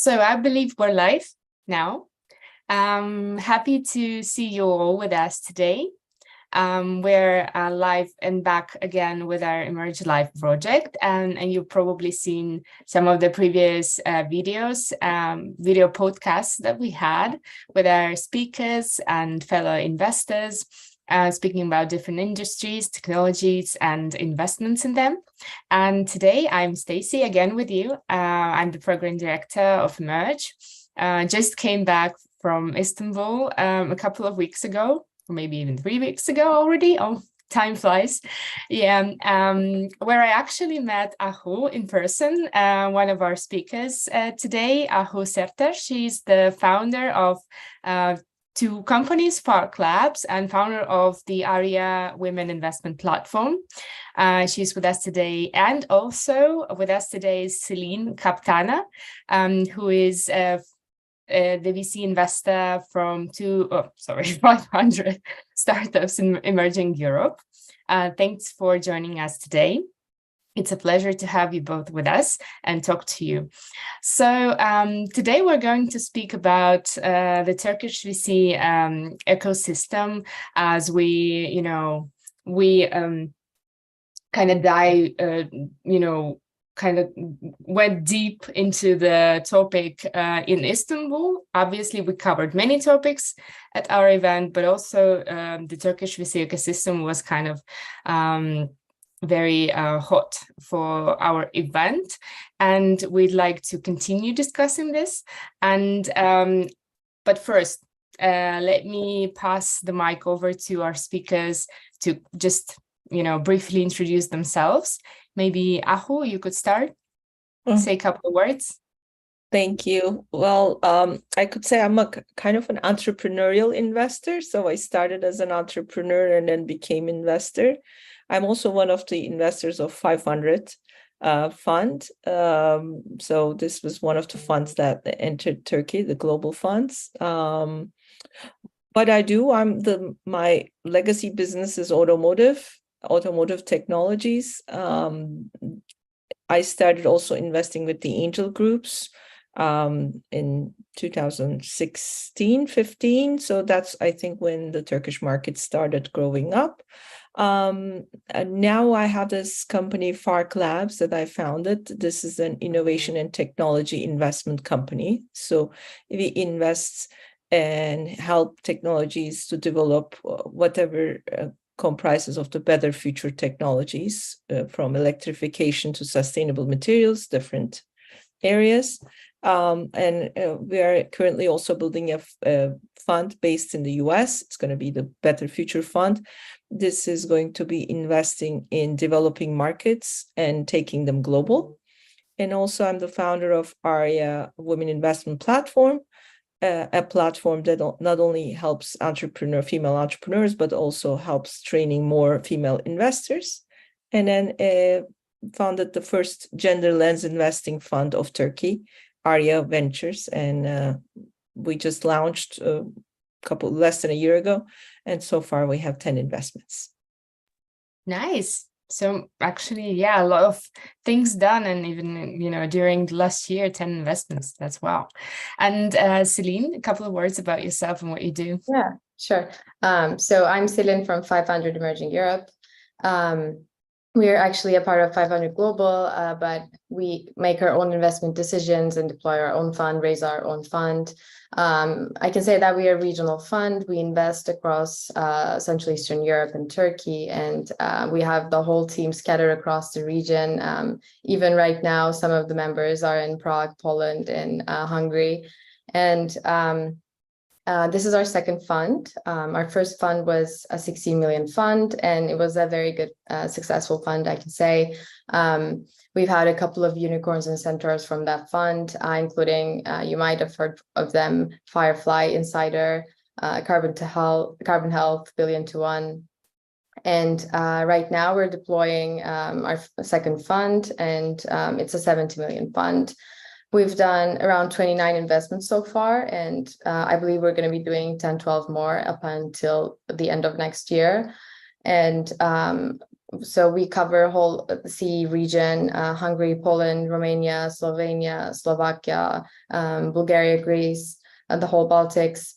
So I believe we're live now. Happy to see you all with us today. We're live and back again with our Emerge Live project, and you've probably seen some of the previous videos, video podcasts that we had with our speakers and fellow investors, speaking about different industries, technologies, and investments in them. And today I'm Stacey again with you. I'm the program director of Emerge. Just came back from Istanbul a couple of weeks ago, or maybe even 3 weeks ago already. Oh, time flies. Yeah, where I actually met Ahu in person, one of our speakers today, Ahu Serter. She's the founder of two companies, Fark Labs, and founder of the Arya Women Investment Platform. She's with us today. And also with us today is Selin Kaptana, who is the VC investor from 500 startups in emerging Europe. Thanks for joining us today. It's a pleasure to have you both with us and talk to you. So today we're going to speak about the Turkish VC ecosystem as we kind of went deep into the topic in Istanbul. Obviously, we covered many topics at our event, but also the Turkish VC ecosystem was kind of very hot for our event, and we'd like to continue discussing this. And but first, let me pass the mic over to our speakers to just briefly introduce themselves. Maybe Ahu, you could start, say a couple of words. Thank you. Well, I could say I'm a kind of an entrepreneurial investor. So I started as an entrepreneur and then became investor. I'm also one of the investors of 500 fund. So this was one of the funds that entered Turkey, the global funds. What I do, my legacy business is automotive technologies. I started also investing with the angel groups in 2016, 15. So that's, I think, when the Turkish market started growing up. And now I have this company, Fark Labs, that I founded. This is an innovation and technology investment company. So we invest and help technologies to develop whatever comprises of the better future technologies, from electrification to sustainable materials, different areas. And we are currently also building a fund based in the US. It's going to be the Better Future Fund. This is going to be investing in developing markets and taking them global. And also I'm the founder of Arya Women Investment Platform, a platform that not only helps female entrepreneurs, but also helps training more female investors. And then founded the first gender lens investing fund of Turkey, Arya Ventures. And we just launched less than a year ago. And so far we have 10 investments. Nice. So actually, yeah, a lot of things done, and even, during the last year, 10 investments. That's wow. And Selin, a couple of words about yourself and what you do. Yeah, sure. So I'm Selin from 500 Emerging Europe. We are actually a part of 500 Global, but we make our own investment decisions and deploy our own fund, raise our own fund. I can say that we are a regional fund. We invest across Central Eastern Europe and Turkey, and we have the whole team scattered across the region. Even right now, some of the members are in Prague, Poland, and Hungary. And this is our second fund. Our first fund was a 16 million fund, and it was a very good, successful fund, I can say. We've had a couple of unicorns and centaurs from that fund, including, you might have heard of them, Firefly, Insider, Carbon Health, Billion to One. And right now we're deploying our second fund, and it's a 70 million fund. We've done around 29 investments so far, and I believe we're going to be doing 10, 12 more up until the end of next year. And So we cover whole CE region, Hungary, Poland, Romania, Slovenia, Slovakia, Bulgaria, Greece, the whole Baltics,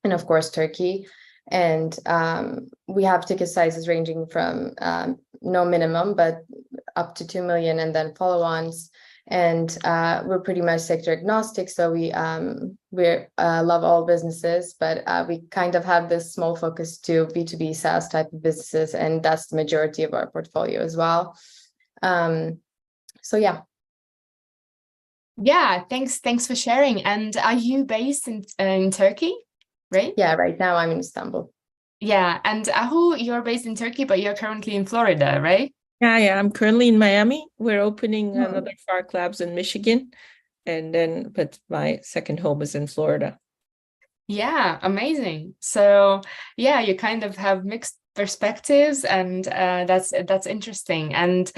and of course, Turkey. And we have ticket sizes ranging from no minimum, but up to 2 million, and then follow-ons. And we're pretty much sector agnostic, so we love all businesses, but we kind of have this small focus to B2B SaaS type of businesses, and that's the majority of our portfolio as well. So yeah. Yeah, thanks for sharing. And are you based in Turkey, right? Yeah, right now I'm in Istanbul. Yeah, and Ahu, you're based in Turkey, but you're currently in Florida, right? Yeah, I'm currently in Miami. We're opening another Fark Labs in Michigan, but my second home is in Florida. Yeah, amazing. So yeah, you kind of have mixed perspectives, and that's interesting. And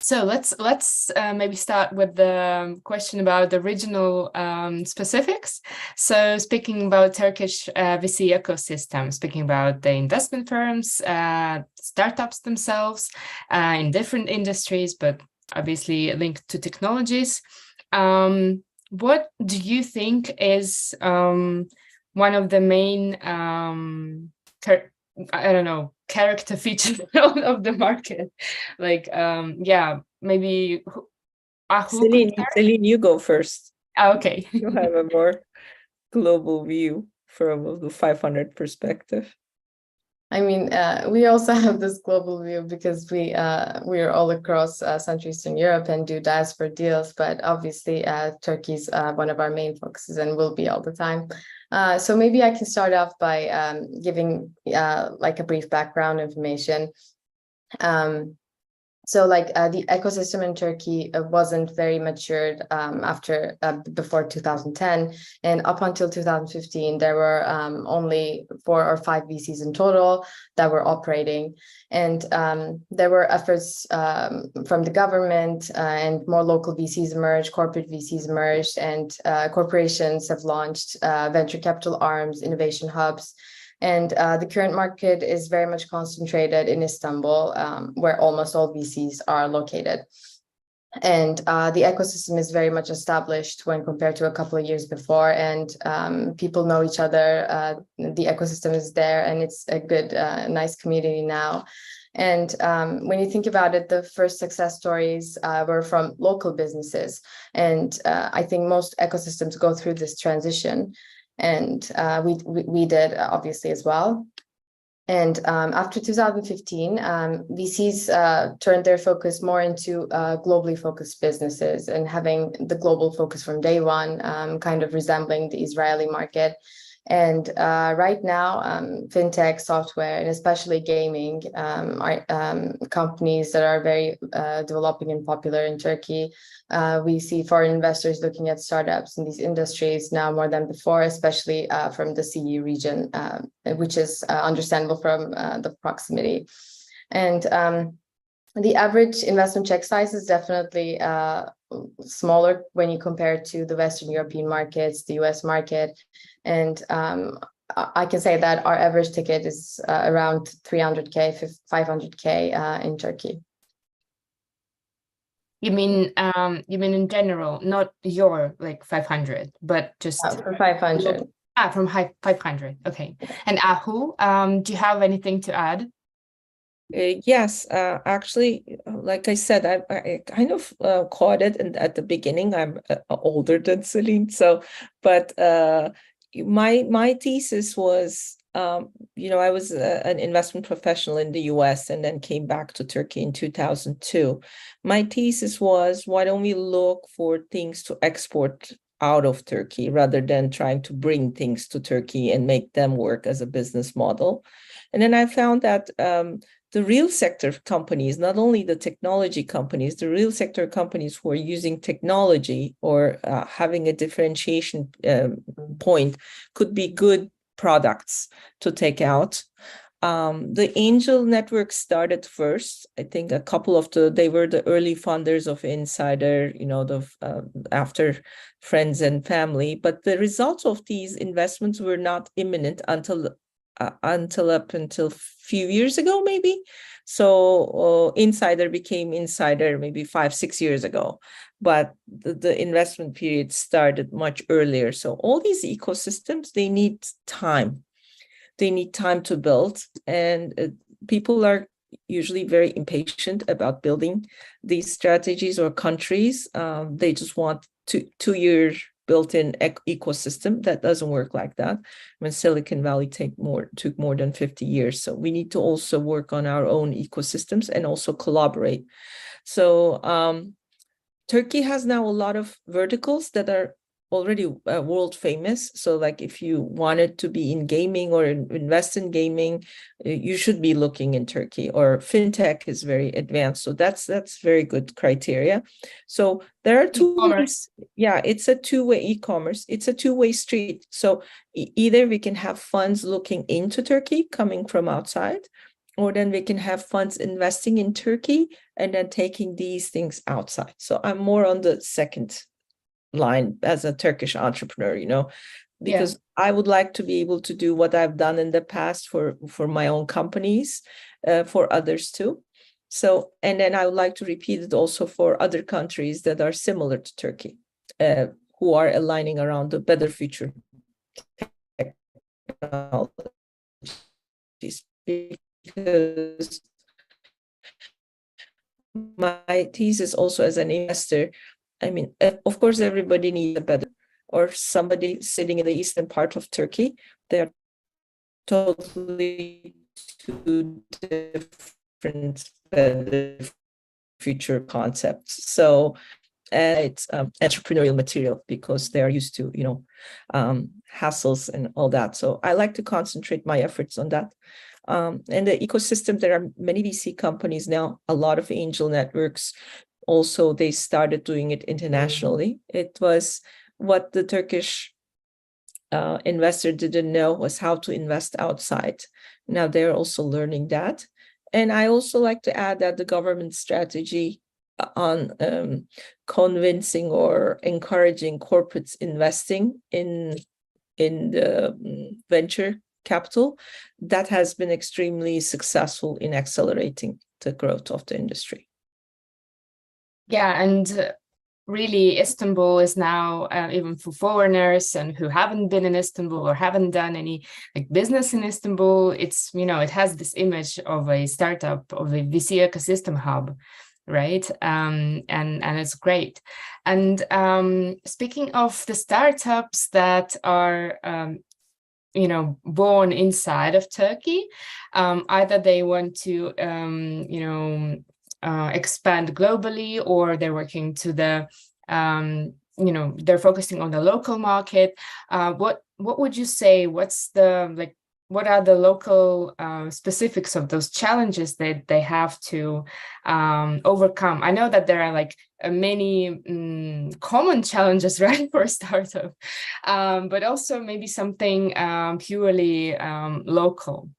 so let's maybe start with the question about the regional specifics. So speaking about Turkish VC ecosystem, speaking about the investment firms, startups themselves in different industries, but obviously linked to technologies. What do you think is one of the main I don't know, character features of the market? Like, yeah, maybe Ahu could start? Selin, you go first. Okay. You have a more global view from the 500 perspective. I mean, we also have this global view because we are all across Central Eastern Europe and do diaspora deals, but obviously Turkey's one of our main focuses and will be all the time. So maybe I can start off by giving like a brief background information. So like the ecosystem in Turkey wasn't very matured before 2010, and up until 2015 there were only 4 or 5 VCs in total that were operating, and there were efforts from the government and more local VCs emerged, corporate VCs emerged, and corporations have launched venture capital arms, innovation hubs. And the current market is very much concentrated in Istanbul, where almost all VCs are located. And the ecosystem is very much established when compared to a couple of years before, and people know each other. The ecosystem is there, and it's a good, nice community now. And when you think about it, the first success stories were from local businesses. And I think most ecosystems go through this transition. And we did obviously as well. And after 2015, VCs turned their focus more into globally focused businesses and having the global focus from day one, kind of resembling the Israeli market. And right now, fintech, software, and especially gaming are companies that are very developing and popular in Turkey. We see foreign investors looking at startups in these industries now more than before, especially from the CE region, which is understandable from the proximity. And the average investment check size is definitely smaller when you compare it to the Western European markets, the US market. And I can say that our average ticket is around 300K, 500K in Turkey. You mean in general, not your like 500, but just for 500. From 500. Okay. And Ahu, do you have anything to add? Yes, actually, like I said, I kind of caught it at the beginning. I'm older than Selin, so but my thesis was, I was an investment professional in the US and then came back to Turkey in 2002. My thesis was, why don't we look for things to export out of Turkey rather than trying to bring things to Turkey and make them work as a business model? And then I found that the real sector companies, not only the technology companies, the real sector companies who are using technology or having a differentiation point could be good products to take out. The angel network started first. I think a couple of they were the early funders of Insider, after friends and family. But the results of these investments were not imminent until up until few years ago, maybe. So insider became insider maybe 5-6 years ago, but the investment period started much earlier. So all these ecosystems, they need time. They need time to build, and people are usually very impatient about building these strategies or countries. They just want 2 year built-in ecosystem. That doesn't work like that. When Silicon Valley took more than 50 years. So we need to also work on our own ecosystems and also collaborate. So Turkey has now a lot of verticals that are already world famous. So like if you wanted to be in gaming or invest in gaming, you should be looking in Turkey, or fintech is very advanced. So that's very good criteria. So there are two ways. Yeah, it's a two-way e-commerce. It's a two-way street. So either we can have funds looking into Turkey coming from outside, or then we can have funds investing in Turkey and then taking these things outside. So I'm more on the second line as a Turkish entrepreneur, because I would like to be able to do what I've done in the past for my own companies, for others too. So, and then I would like to repeat it also for other countries that are similar to Turkey, who are aligning around the better future technologies. Because my thesis also as an investor, I mean, of course, everybody needs a better, or somebody sitting in the eastern part of Turkey, they're totally two different better future concepts. So it's entrepreneurial material because they are used to, hassles and all that. So I like to concentrate my efforts on that. And the ecosystem, there are many VC companies now, a lot of angel networks. Also, they started doing it internationally. It was what the Turkish investor didn't know was how to invest outside. Now they're also learning that. And I also like to add that the government strategy on convincing or encouraging corporates investing in the venture capital, that has been extremely successful in accelerating the growth of the industry. Yeah, and really Istanbul is now, even for foreigners and who haven't been in Istanbul or haven't done any business in Istanbul, it's, it has this image of a startup, of a VC ecosystem hub, right? And it's great. And speaking of the startups that are born inside of Turkey, either they want to expand globally, or they're working to the they're focusing on the local market. What would you say, what are the local specifics of those challenges that they have to overcome? I know that there are many common challenges, right, for a startup, but also maybe something purely local.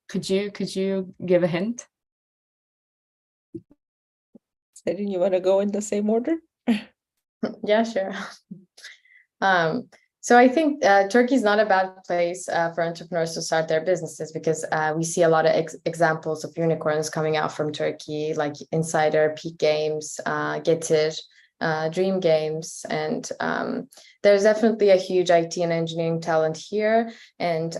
Could you give a hint? Selin, you want to go in the same order? Yeah, sure. So I think Turkey is not a bad place for entrepreneurs to start their businesses, because we see a lot of examples of unicorns coming out from Turkey, like Insider, Peak Games, Getir, Dream Games, and there's definitely a huge IT and engineering talent here, and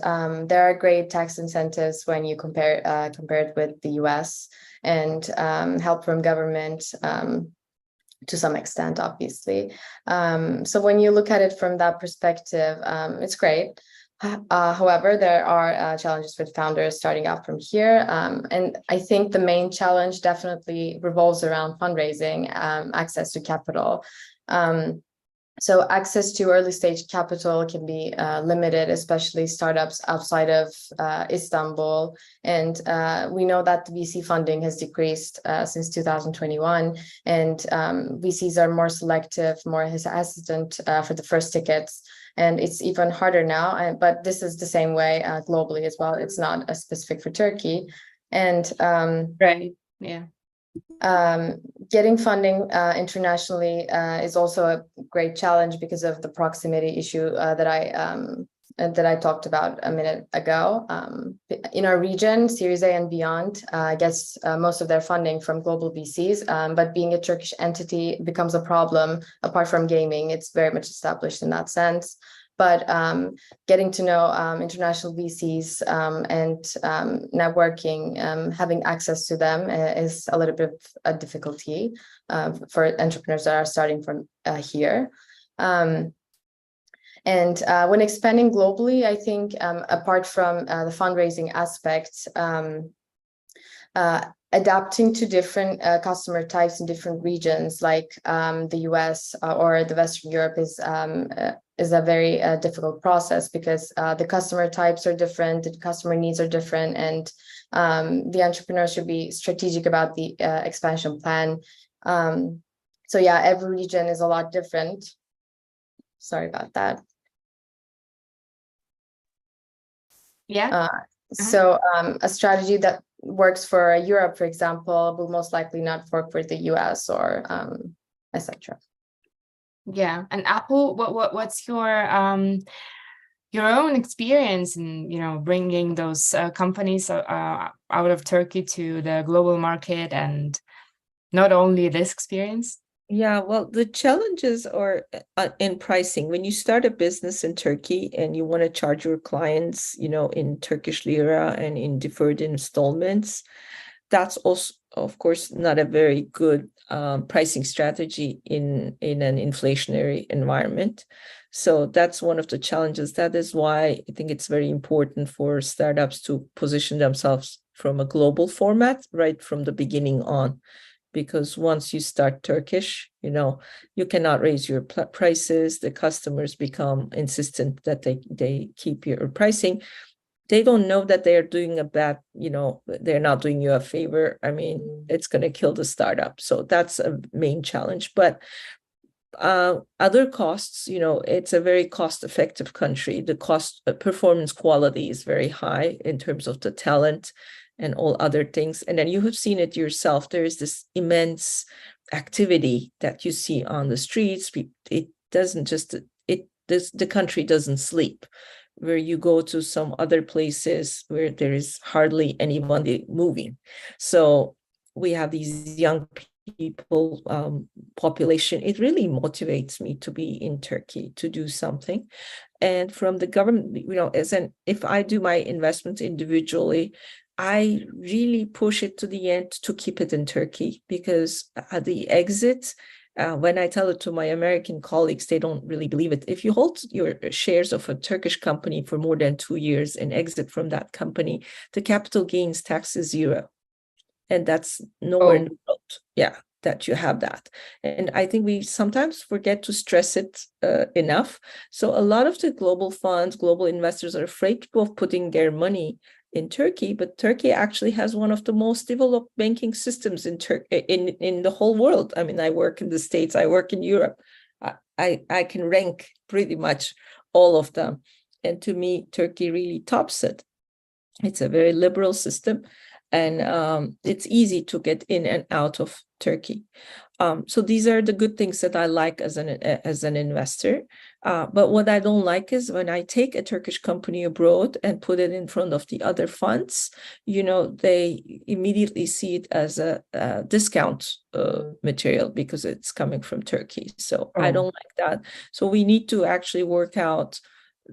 there are great tax incentives when you compare it with the US, and help from government. To some extent, obviously. So when you look at it from that perspective, it's great. However, there are challenges with founders starting out from here. And I think the main challenge definitely revolves around fundraising, access to capital. So access to early stage capital can be limited, especially startups outside of Istanbul. And we know that the VC funding has decreased since 2021. And VCs are more selective, more hesitant for the first tickets. And it's even harder now. But this is the same way globally as well. It's not specific for Turkey. And right, yeah. Getting funding internationally is also a great challenge because of the proximity issue that I that I talked about a minute ago. In our region, Series A and beyond gets most of their funding from global VCs, but being a Turkish entity becomes a problem. Apart from gaming, it's very much established in that sense. But getting to know international VCs and networking, having access to them is a little bit of a difficulty for entrepreneurs that are starting from here. And when expanding globally, I think apart from the fundraising aspect, adapting to different customer types in different regions, like the US or the Western Europe, is a very difficult process, because the customer types are different, the customer needs are different, and the entrepreneur should be strategic about the expansion plan. So yeah, every region is a lot different. Sorry about that. Yeah. So a strategy that works for Europe, for example, will most likely not work for the US or etc. Yeah. And Ahu, what's your own experience in bringing those companies out of Turkey to the global market, and not only this experience? Yeah, well, the challenges are in pricing. When you start a business in Turkey and you want to charge your clients, in Turkish lira and in deferred installments, that's also, of course, not a very good pricing strategy in an inflationary environment. So that's one of the challenges. That is why I think it's very important for startups to position themselves from a global format right from the beginning on. Because once you start Turkish, you cannot raise your prices. The customers become insistent that they keep your pricing. They don't know that they are doing a bad, they're not doing you a favor. I mean, it's going to kill the startup. So that's a main challenge. But other costs, it's a very cost-effective country. The performance quality is very high in terms of the talent and all other things. And then you have seen it yourself. There is this immense activity that you see on the streets. It doesn't just, the country doesn't sleep. Where you go to some other places where there is hardly anybody moving. So we have these young people population. It really motivates me to be in Turkey, to do something. And from the government, if I do my investments individually, I really push it to the end to keep it in Turkey, because at the exit, when I tell it to my American colleagues, they don't really believe it. If you hold your shares of a Turkish company for more than 2 years and exit from that company, the capital gains tax is 0. And that's nowhere in the world. Yeah, that you have that. And I think we sometimes forget to stress it enough. So a lot of the global funds, global investors are afraid of putting their money in Turkey, but Turkey actually has one of the most developed banking systems in the whole world. I mean, I work in the States, I work in Europe. I can rank pretty much all of them. And to me, Turkey really tops it. It's a very liberal system, and it's easy to get in and out of Turkey. So these are the good things that I like as an investor. But what I don't like is when I take a Turkish company abroad and put it in front of the other funds, they immediately see it as a discount material because it's coming from Turkey. So I don't like that. So we need to actually work out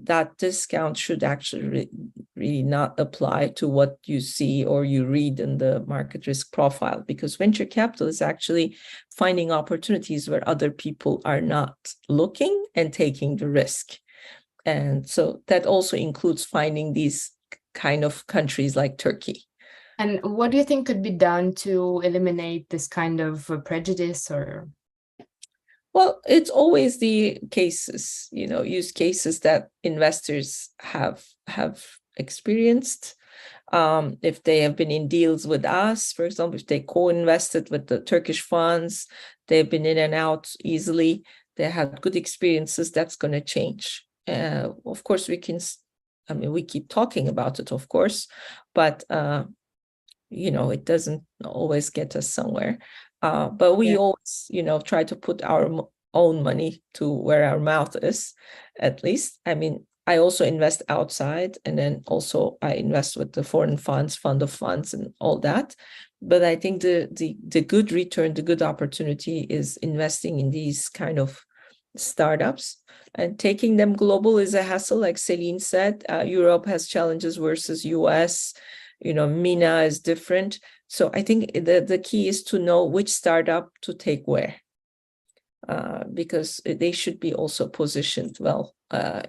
that discount should actually really not apply to what you see or you read in the market risk profile, because venture capital is actually finding opportunities where other people are not looking and taking the risk. And so that also includes finding these kind of countries like Turkey. And what do you think could be done to eliminate this kind of prejudice or? Well, it's always the cases, use cases that investors have experienced. If they have been in deals with us, for example, if they co-invested with the Turkish funds, they've been in and out easily, they had good experiences, that's going to change. Of course, we keep talking about it, of course, but, it doesn't always get us somewhere. But we always, try to put our own money to where our mouth is, at least. I mean, I also invest outside, and then also I invest with the foreign funds, fund of funds, and all that. But I think the good return, the good opportunity is investing in these kind of startups, and taking them global is a hassle. Like Selin said, Europe has challenges versus US. MENA is different. So I think the key is to know which startup to take where, because they should be also positioned well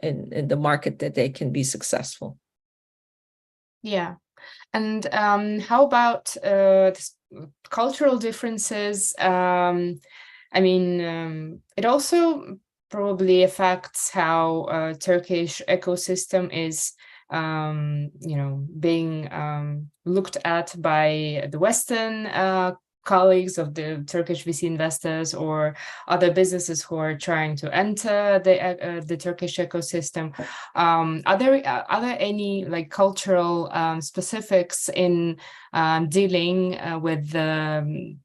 in the market that they can be successful. Yeah. And how about cultural differences? I mean, it also probably affects how Turkish ecosystem is, being looked at by the Western colleagues of the Turkish VC investors or other businesses who are trying to enter the Turkish ecosystem. Are there any like cultural specifics in dealing with the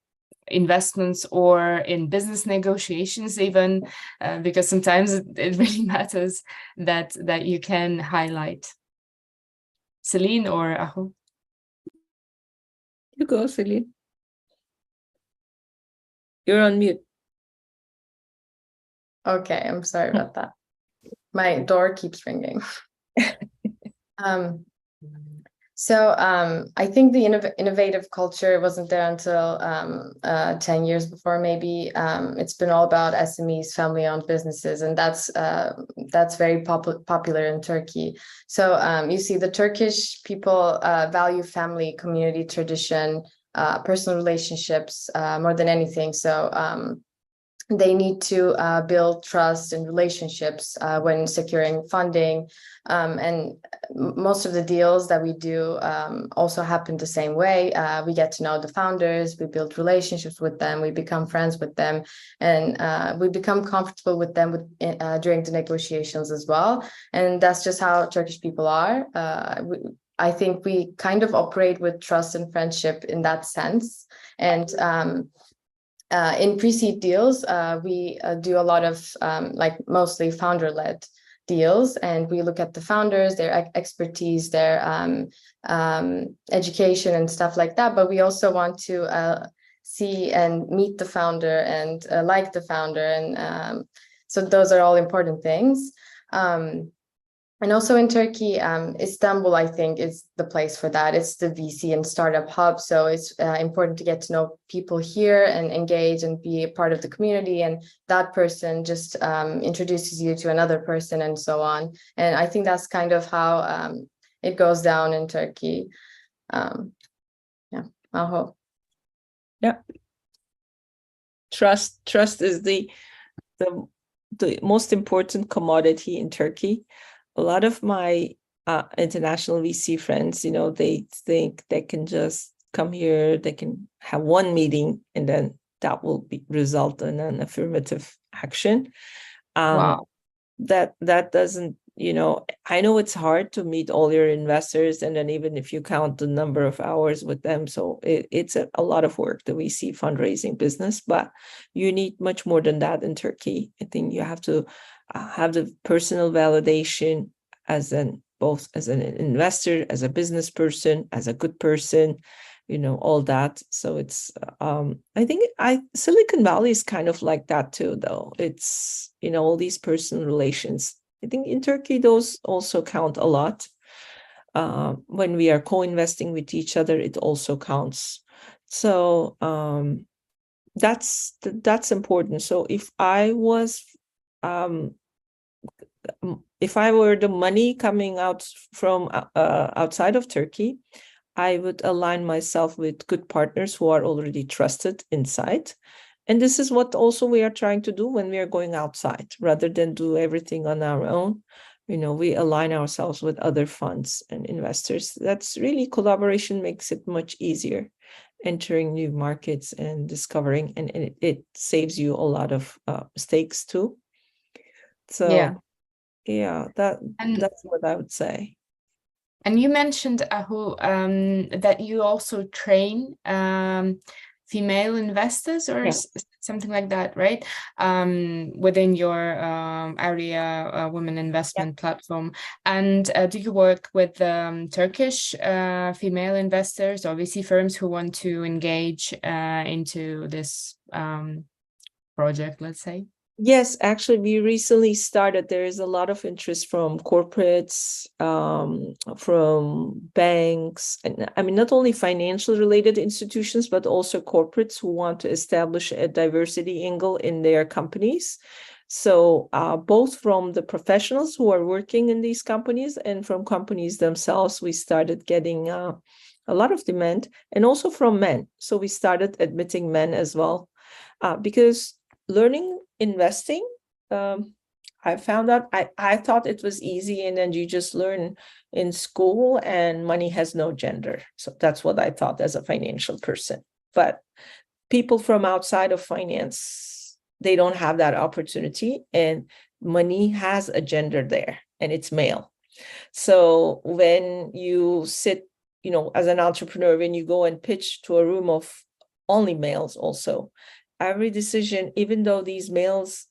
investments or in business negotiations even, because sometimes it really matters that you can highlight? Selin or Ahu? You go, Selin. You're on mute. Okay, I'm sorry about that. My door keeps ringing. I think the innovative culture wasn't there until 10 years before, maybe. It's been all about SMEs, family-owned businesses, and that's very popular in Turkey. So you see the Turkish people value family, community, tradition, personal relationships more than anything. So they need to build trust and relationships when securing funding. And most of the deals that we do also happen the same way. We get to know the founders, we build relationships with them, we become friends with them, and we become comfortable with them during the negotiations as well. And that's just how Turkish people are. I think we kind of operate with trust and friendship in that sense. And in pre-seed deals, we do a lot of mostly founder-led deals, and we look at the founders, their expertise, their education and stuff like that. But we also want to see and meet the founder and like the founder, and so those are all important things. And also in Turkey, Istanbul, I think, is the place for that. It's the VC and startup hub. So it's important to get to know people here and engage and be a part of the community. And that person just introduces you to another person and so on. And I think that's kind of how it goes down in Turkey. Aho. Yeah. Trust is the most important commodity in Turkey. A lot of my international VC friends, they think they can just come here, they can have one meeting, and then that will result in an affirmative action. Wow. That doesn't, I know it's hard to meet all your investors, and then even if you count the number of hours with them, so it's a lot of work, the VC fundraising business, but you need much more than that in Turkey. I think you have to have the personal validation both as an investor, as a business person, as a good person, all that. So it's I think Silicon Valley is kind of like that too, though. It's all these personal relations. I think in Turkey those also count a lot. When we are co-investing with each other, it also counts. So that's important. So if I were the money coming out from outside of Turkey, I would align myself with good partners who are already trusted inside. And this is what also we are trying to do when we are going outside, rather than do everything on our own. We align ourselves with other funds and investors. That's really, collaboration makes it much easier entering new markets and discovering, and it saves you a lot of mistakes too. So yeah, that's what I would say. And you mentioned, Ahu, that you also train female investors, or something like that, right? Within your Arya women investment platform. And do you work with Turkish female investors or VC firms who want to engage into this project, let's say? Yes, actually, we recently started. There is a lot of interest from corporates, from banks, and I mean, not only financial related institutions, but also corporates who want to establish a diversity angle in their companies. So both from the professionals who are working in these companies and from companies themselves, we started getting a lot of demand, and also from men. So we started admitting men as well, because learning investing, I found out I thought it was easy, and then you just learn in school and money has no gender. So that's what I thought as a financial person. But people from outside of finance, they don't have that opportunity, and money has a gender there, and it's male. So when you sit, as an entrepreneur, when you go and pitch to a room of only males also, every decision, even though these males,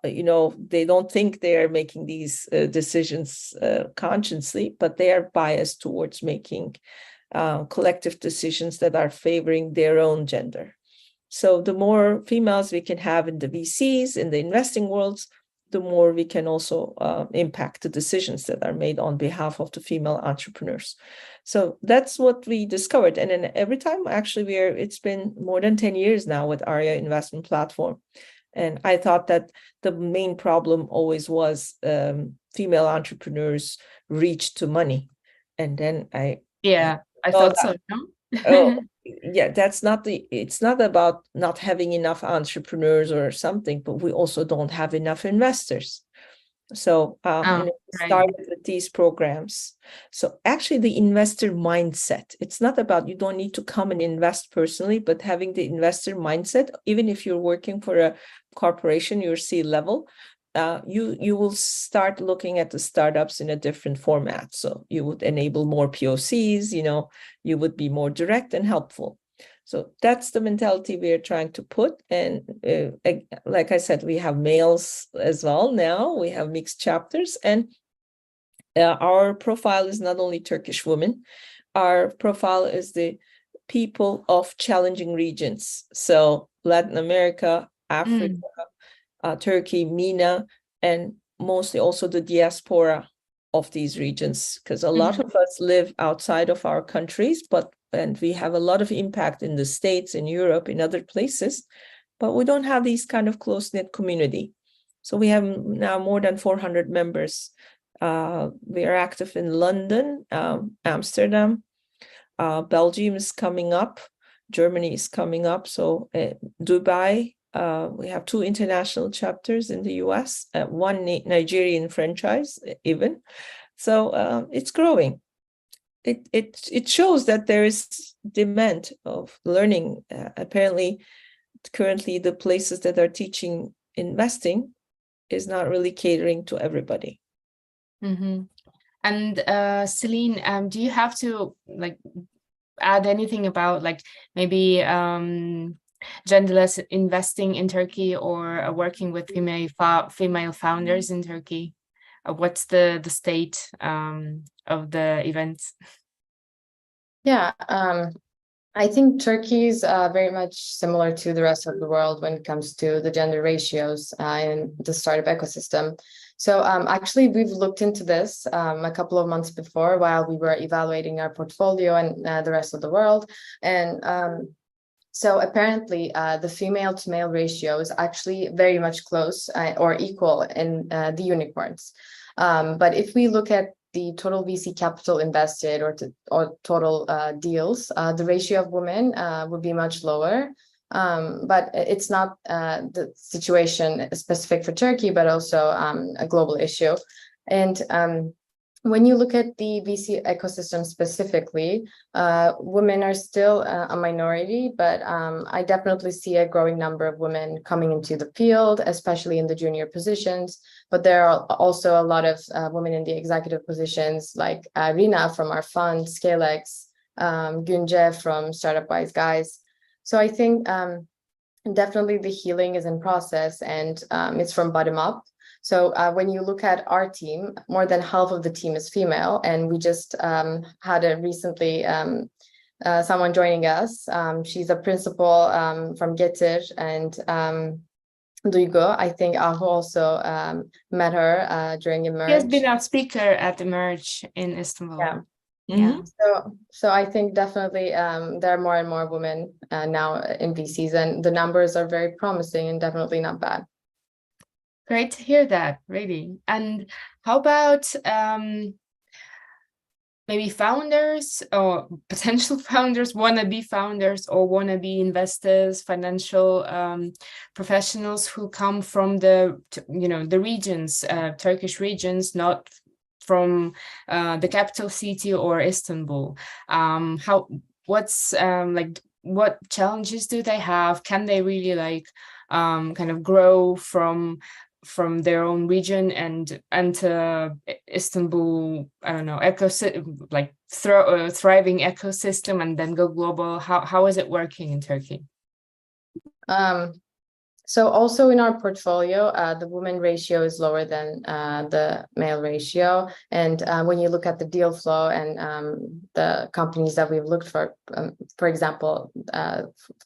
they don't think they're making these decisions consciously, but they are biased towards making collective decisions that are favoring their own gender. So the more females we can have in the VCs, in the investing worlds, the more we can also impact the decisions that are made on behalf of the female entrepreneurs. So that's what we discovered. And then every time, actually, it's been more than 10 years now with Arya investment platform. And I thought that the main problem always was female entrepreneurs reach to money. And then I thought so, no? Oh, yeah, it's not about not having enough entrepreneurs or something, but we also don't have enough investors. So we started with these programs. So actually the investor mindset, it's not about, you don't need to come and invest personally, but having the investor mindset, even if you're working for a corporation, you're C-level, you will start looking at the startups in a different format. So you would enable more POCs, you would be more direct and helpful. So that's the mentality we are trying to put. And like I said, we have males as well now. We have mixed chapters. And our profile is not only Turkish women. Our profile is the people of challenging regions. So Latin America, Africa, Turkey, MENA, and mostly also the diaspora of these regions, because a lot of us live outside of our countries, and we have a lot of impact in the States, in Europe, in other places, but we don't have these kind of close-knit community. So we have now more than 400 members. We are active in London, Amsterdam, Belgium is coming up, Germany is coming up, so Dubai. We have 2 international chapters in the US, 1 Nigerian franchise even. So it's growing. It shows that there is demand of learning. Apparently, currently the places that are teaching investing is not really catering to everybody. And Selin, do you have to add anything about maybe genderless investing in Turkey or working with female founders in Turkey? What's the state of the events? Yeah, I think Turkey is very much similar to the rest of the world when it comes to the gender ratios in the startup ecosystem. So actually, we've looked into this a couple of months before while we were evaluating our portfolio and the rest of the world. And so apparently, the female to male ratio is actually very much close or equal in the unicorns. But if we look at the total VC capital invested or total deals, the ratio of women would be much lower. But it's not the situation specific for Turkey, but also a global issue. And when you look at the VC ecosystem specifically, women are still a minority, but I definitely see a growing number of women coming into the field, especially in the junior positions. But there are also a lot of women in the executive positions, like Rina from our fund, ScaleX, Günce from Startup Wise Guys. So I think definitely the healing is in process, and it's from bottom up. So when you look at our team, more than half of the team is female, and we just had a recently someone joining us. She's a principal from Getir, and Duygu. I think Ahu also met her during He has been Emerge. our speaker at Emerge in Istanbul. Yeah. Yeah. So I think definitely there are more and more women now in VCs, and the numbers are very promising and definitely not bad. Great to hear that, really. And how about maybe founders or potential founders, wannabe founders or wannabe investors, financial professionals who come from the regions, Turkish regions, not from the capital city or Istanbul. What challenges do they have? Can they really kind of grow from their own region and enter Istanbul, I don't know, thriving ecosystem and then go global? How is it working in Turkey? So also in our portfolio, the women ratio is lower than the male ratio. And when you look at the deal flow and the companies that we've looked for example,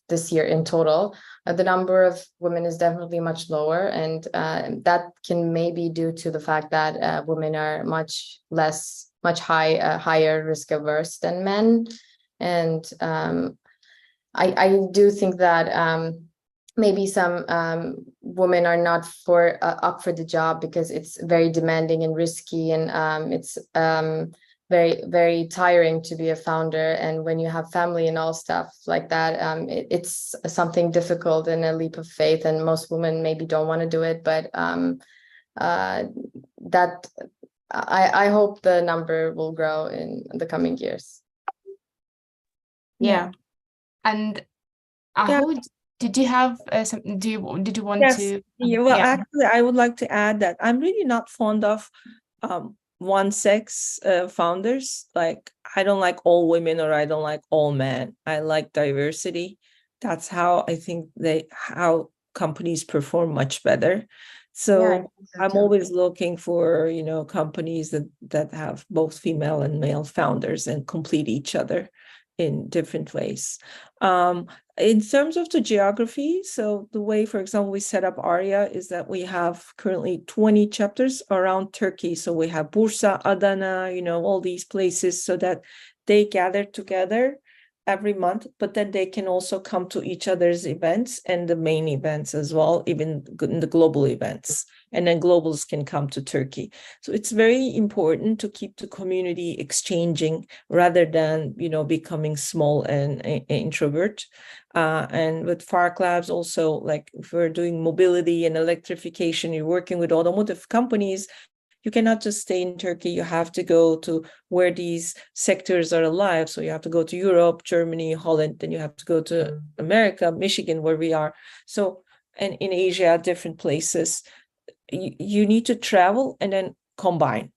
this year in total, the number of women is definitely much lower. And that can maybe due to the fact that women are much higher risk averse than men. And I do think that maybe some women are not up for the job because it's very demanding and risky, and it's very, very tiring to be a founder. And when you have family and all stuff like that, it's something difficult and a leap of faith. And most women maybe don't want to do it, but that I hope the number will grow in the coming years. Yeah. And Ahu, did you have did you want to? Well, actually, I would like to add that I'm really not fond of one sex founders. Like, I don't like all women or I don't like all men. I like diversity. That's how I think how companies perform much better. So I'm always looking for, companies that have both female and male founders and complete each other in different ways. In terms of the geography, so the way, for example, we set up Arya is that we have currently 20 chapters around Turkey. So we have Bursa, Adana, all these places, so that they gather together every month, but then they can also come to each other's events and the main events as well, even in the global events. And then globals can come to Turkey. So it's very important to keep the community exchanging rather than, becoming small and introvert. And with Fark Labs also, like if we're doing mobility and electrification, you're working with automotive companies, you cannot just stay in Turkey. You have to go to where these sectors are alive. So you have to go to Europe, Germany, Holland, then you have to go to America, Michigan, where we are. So, and in Asia, different places. You need to travel and then combine.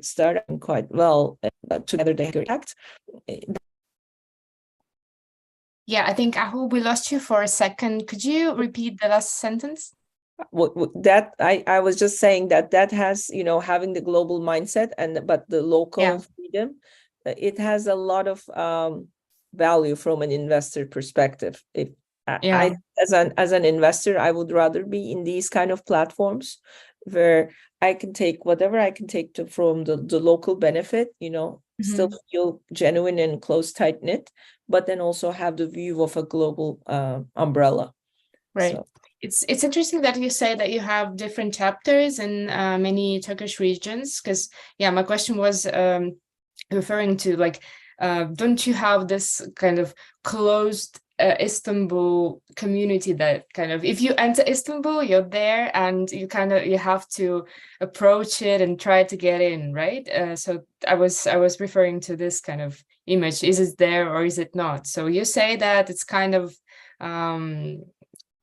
Starting quite well together. They act. Yeah, I think Ahu, we lost you for a second. Could you repeat the last sentence? That I was just saying that has, having the global mindset but the local freedom, it has a lot of value from an investor perspective. I as an investor, I would rather be in these kind of platforms where I can take whatever I can take from the local benefit, still feel genuine and close, tight knit, but then also have the view of a global umbrella. Right. So. It's interesting that you say that you have different chapters in many Turkish regions, because my question was referring to don't you have this kind of closed Istanbul community that kind of, if you enter Istanbul, you're there and you have to approach it and try to get in, right? So I was referring to this kind of image. Is it there or is it not? So you say that it's kind of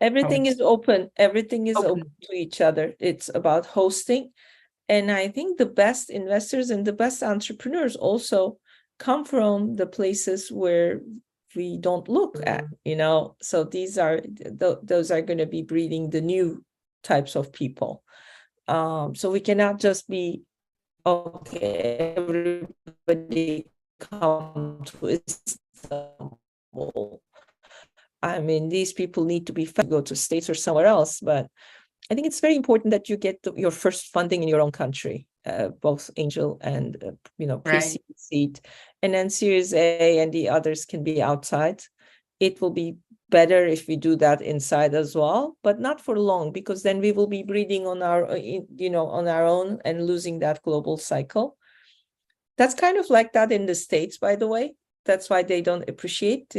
Everything is open. Everything is Open. open to each other. It's about hosting. And I think the best investors and the best entrepreneurs also come from the places where we don't look at, So these are those are going to be breeding the new types of people. So we cannot just be, okay, everybody come to Istanbul. I mean, these people need to be go to States or somewhere else, but I think it's very important that you get your first funding in your own country, both angel and pre-seed, seed, and then Series A and the others can be outside. It will be better if we do that inside as well, but not for long, because then we will be breeding on our on our own and losing that global cycle. That's kind of like that in the States, by the way. That's why they don't appreciate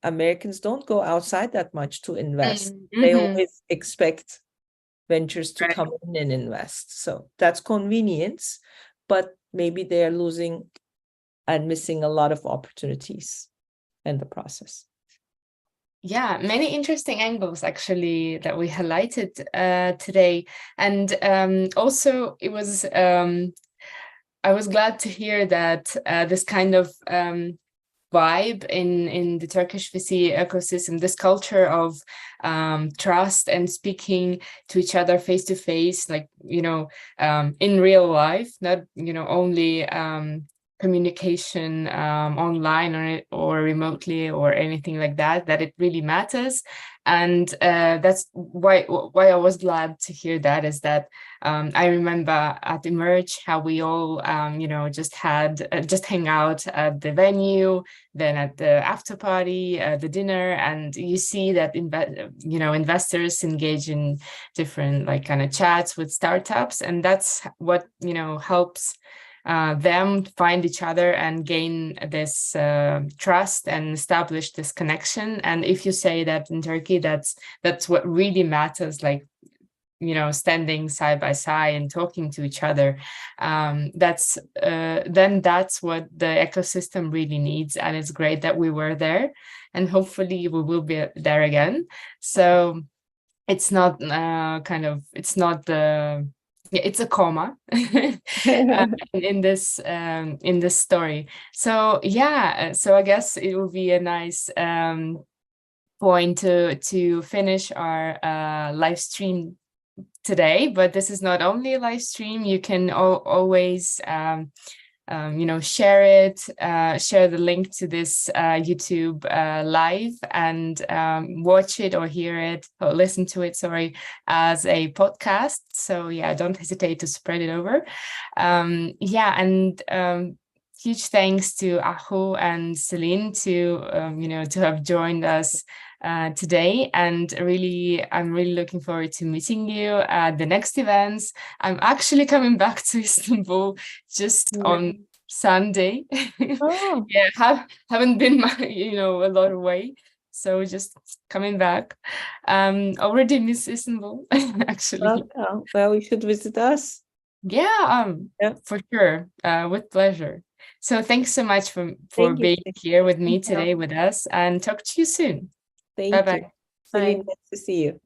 Americans don't go outside that much to invest. They always expect ventures to come in and invest. So that's convenience, but maybe they're losing and missing a lot of opportunities in the process. Yeah, many interesting angles actually that we highlighted today. And also it was, I was glad to hear that this kind of vibe in the Turkish VC ecosystem, this culture of trust and speaking to each other face to face, like in real life, not only communication online or remotely or anything like that, that it really matters. And that's why I was glad to hear that, is that I remember at Emerge how we all just hang out at the venue, then at the after party, the dinner, and you see that investors engage in different like kind of chats with startups, and that's what helps them find each other and gain this trust and establish this connection. And if you say that in Turkey, that's what really matters, like standing side by side and talking to each other, that's what the ecosystem really needs. And it's great that we were there, and hopefully we will be there again. So it's not it's a comma in this story. So yeah, so I guess it will be a nice point to finish our live stream today. But this is not only a live stream. You can always share it, share the link to this YouTube live, and watch it or hear it or listen to it, as a podcast. So yeah, don't hesitate to spread it over. Huge thanks to Ahu and Selin to have joined us today, and I'm really looking forward to meeting you at the next events. I'm actually coming back to Istanbul just on Sunday. Oh. Yeah, haven't been a lot away, so just coming back. Already miss Istanbul actually. Well, you should visit us. Yeah, for sure, with pleasure. So thanks so much for being here with me today with us, and talk to you soon. Thank Bye-bye. you. Selin, nice to see you.